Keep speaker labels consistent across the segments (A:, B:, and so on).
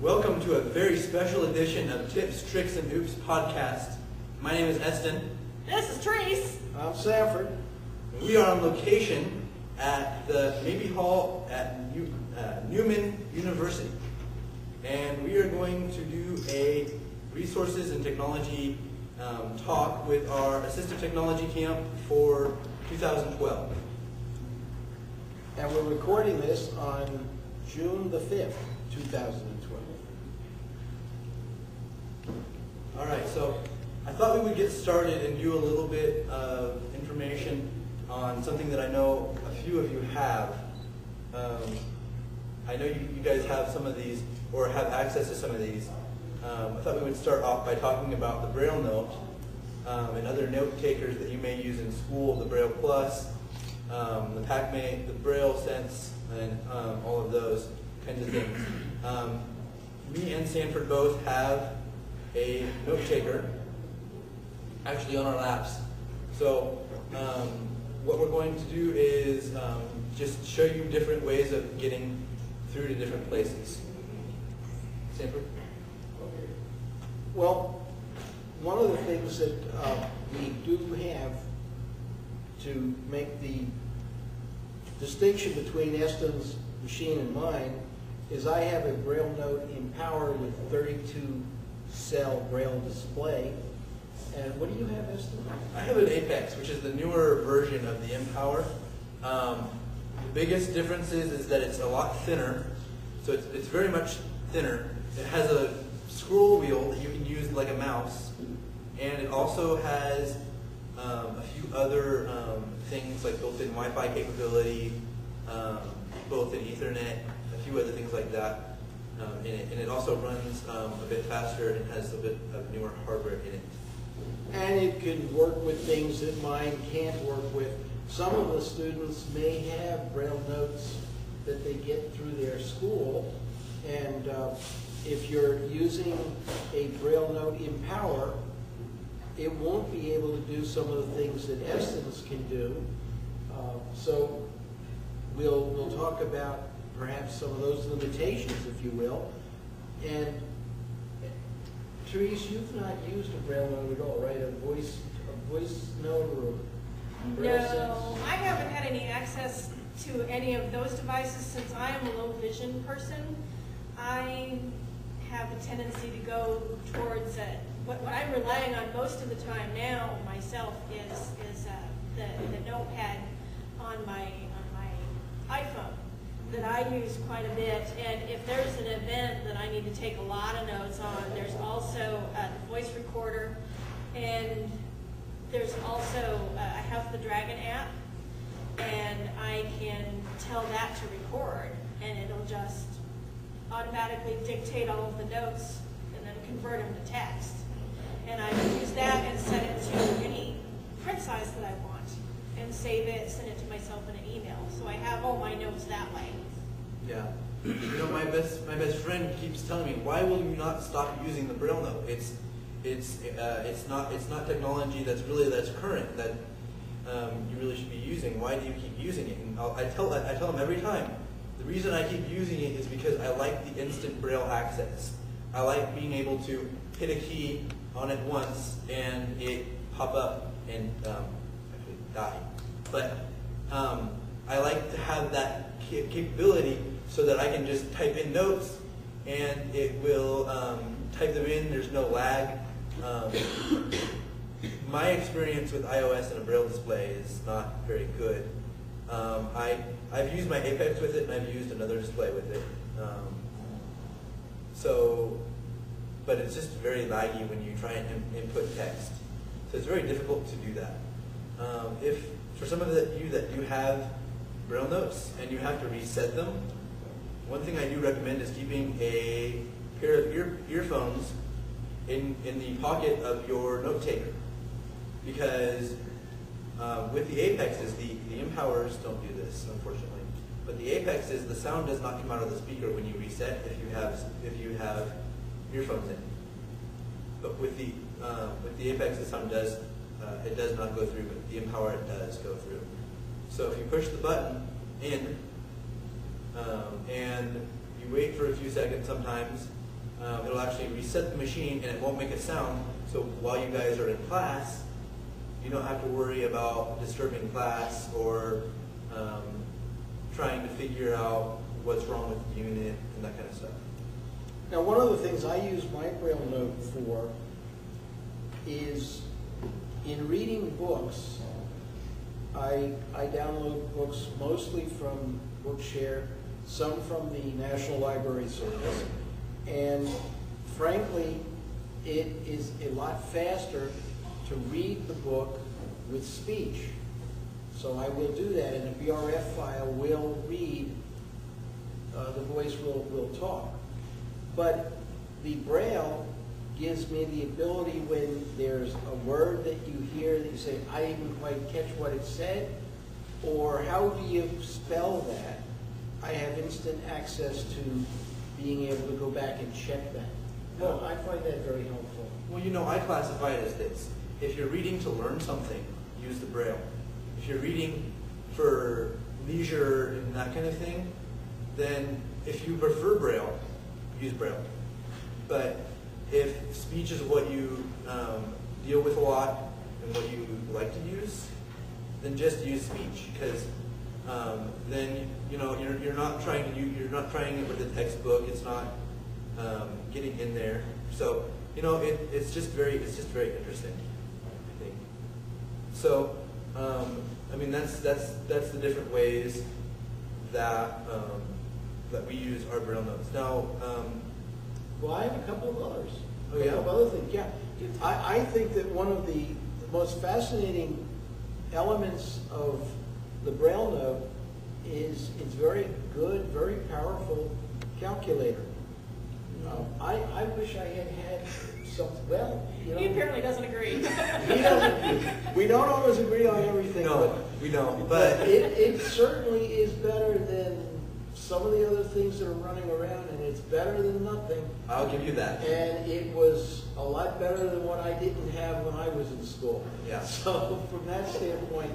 A: Welcome to a very special edition of Tips, Tricks, and Oops podcast. My name is Estin.
B: This is Terese.
C: I'm Sanford.
A: We are on location at the Maby Hall at Newman University. And we are going to do a resources and technology talk with our assistive technology camp for 2012.
C: And we're recording this on June the 5th, 2012.
A: All right, so I thought we would get started and do a little bit of information on something that I know a few of you have. I know you guys have some of these or have access to some of these. I thought we would start off by talking about the BrailleNote and other note takers that you may use in school, the Braille Plus, the PacMate, the Braille Sense, and all of those kinds of things. Me and Sanford both have a note taker actually on our laps. So what we're going to do is just show you different ways of getting through to different places. Sanford?
C: Well, one of the things that we do have to make the distinction between Estin's machine and mine is I have a BrailleNote Empower with 32-cell Braille display. And what do you have, Estin?
A: I have an Apex, which is the newer version of the Empower. The biggest difference is that it's a lot thinner, so it's very much thinner. It has a scroll wheel that you can use like a mouse, and it also has a few other things like built-in Wi-Fi capability, built-in Ethernet, a few other things like that in it. And it also runs a bit faster and has a bit of newer hardware in it.
C: And it can work with things that mine can't work with. Some of the students may have Braille notes that they get through their school, and if you're using a BrailleNote Empower, it won't be able to do some of the things that Estin's can do. So we'll talk about perhaps some of those limitations, if you will. And Terese, you've not used a BrailleNote at all, right? A voice note or a Braille Sense?
B: No, I haven't had any access to any of those devices since I am a low vision person. I have a tendency to go towards what I'm relying on most of the time now myself is the notepad on my iPhone that I use quite a bit. And if there's an event that I need to take a lot of notes on, there's also the voice recorder, and there's also I have the Dragon app, and I can tell that to record, and it'll just automatically dictate all of the notes and then convert them to text. And I can use that and set it to any print size that I want and save it, send it to myself in an email. So I have all my notes that way.
A: Yeah. You know, my best friend keeps telling me, why will you not stop using the BrailleNote? It's not technology that's current that you really should be using. Why do you keep using it? And I tell him every time, the reason I keep using it is because I like the instant Braille access. I like being able to hit a key on it once and it pop up and actually die. But I like to have that capability so that I can just type in notes and it will type them in. There's no lag. My experience with iOS and a Braille display is not very good. I've used my Apex with it, and I've used another display with it. But it's just very laggy when you try and input text. So it's very difficult to do that. If for some of you that do have Braille notes and you have to reset them, one thing I do recommend is keeping a pair of earphones in the pocket of your note taker, because with the Apexes, the Empowers don't do this, unfortunately. But the Apexes, the sound does not come out of the speaker when you reset if you have earphones in. But with the Apex, the sound does not go through, but the Empower it does go through. So if you push the button in and you wait for a few seconds sometimes, it'll actually reset the machine and it won't make a sound. So while you guys are in class, you don't have to worry about disturbing class or trying to figure out what's wrong with the unit and that kind of stuff.
C: Now, one of the things I use my BrailleNote for is in reading books. I download books mostly from Bookshare, some from the National Library Service, and frankly, it is a lot faster to read the book with speech. So I will do that, and a BRF file will read, the voice will talk. But the Braille gives me the ability when there's a word that you hear that you say, I didn't quite catch what it said, or how do you spell that? I have instant access to being able to go back and check that. Well, I find that very helpful.
A: Well, you know, I classify it as this. If you're reading to learn something, use the Braille. If you're reading for leisure and that kind of thing, then if you prefer Braille, use Braille. But if speech is what you deal with a lot and what you like to use, then just use speech, because then you're not trying it with a textbook. It's not getting in there. So it's just very interesting, I think. So I mean that's the different ways that that we use our Braille notes. Now.
C: Well, I have a couple of others.
A: Oh, yeah?
C: A couple of other things, yeah. I think that one of the most fascinating elements of the BrailleNote is it's very good, very powerful calculator. I wish I had something. Well,
B: He apparently doesn't agree.
C: We don't always agree on everything.
A: No, we don't. But
C: it certainly is better than some of the other things that are running around, and it's better than nothing.
A: I'll give you that.
C: And it was a lot better than what I didn't have when I was in school.
A: Yeah.
C: So from that standpoint,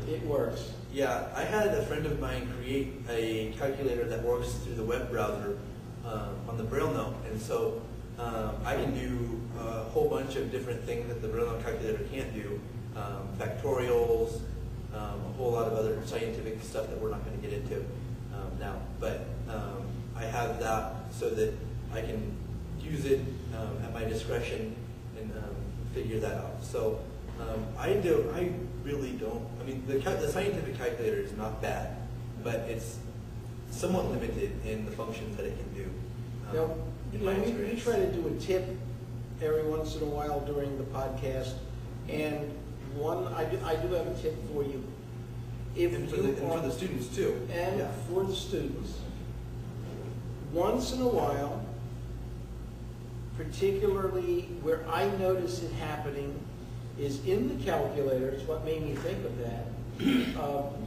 C: it works.
A: Yeah, I had a friend of mine create a calculator that works through the web browser on the BrailleNote, and so I can do a whole bunch of different things that the BrailleNote calculator can't do, factorials, a whole lot of other scientific stuff that we're not going to get into now. But I have that so that I can use it at my discretion and figure that out. So I really don't. I mean, the scientific calculator is not bad, but it's somewhat limited in the functions that it can do.
C: Now,
A: in my
C: we
A: experience.
C: try to do a tip every once in a while during the podcast, and I do have a tip for you.
A: And for the students too.
C: And
A: yeah.
C: for the students, once in a while, particularly where I notice it happening, is in the calculator. It's what made me think of that.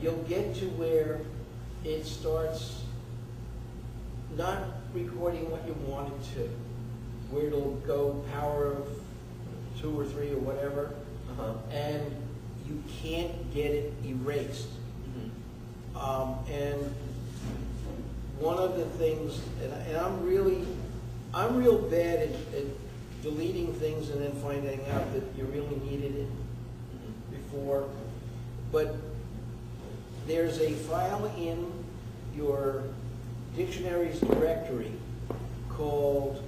C: You'll get to where it starts not recording what you want it to, where it'll go power of 2 or 3 or whatever, and you can't get it erased. And one of the things, and I'm real bad at deleting things and then finding out that you really needed it before, but there's a file in your dictionary's directory called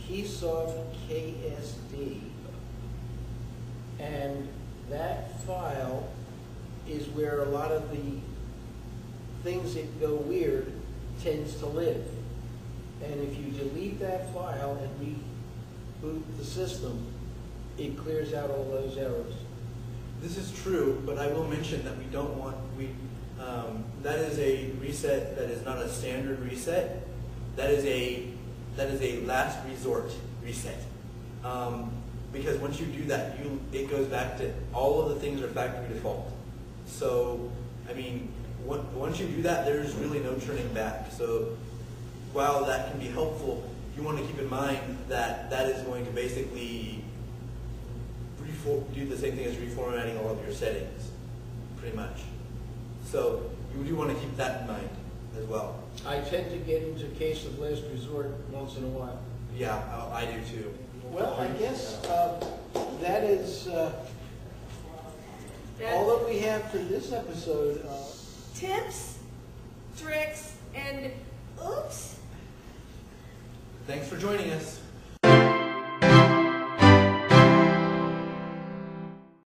C: Keysoft KSD, and that file is where a lot of the things that go weird tends to live. And if you delete that file and reboot the system, it clears out all those errors.
A: This is true, but I will mention that we don't want, that is a reset that is not a standard reset. That is a last resort reset. Because once you do that, it goes back to all of the things are factory default. So, I mean, once you do that, there's really no turning back. So, while that can be helpful, you want to keep in mind that that is going to basically do the same thing as reformatting all of your settings, pretty much. So, you do want to keep that in mind as well.
C: I tend to get into case of last resort once in a while.
A: Yeah, I do too.
C: Well, I guess that is all that we have for this episode.
B: Tips, tricks, and oops.
A: Thanks for joining us.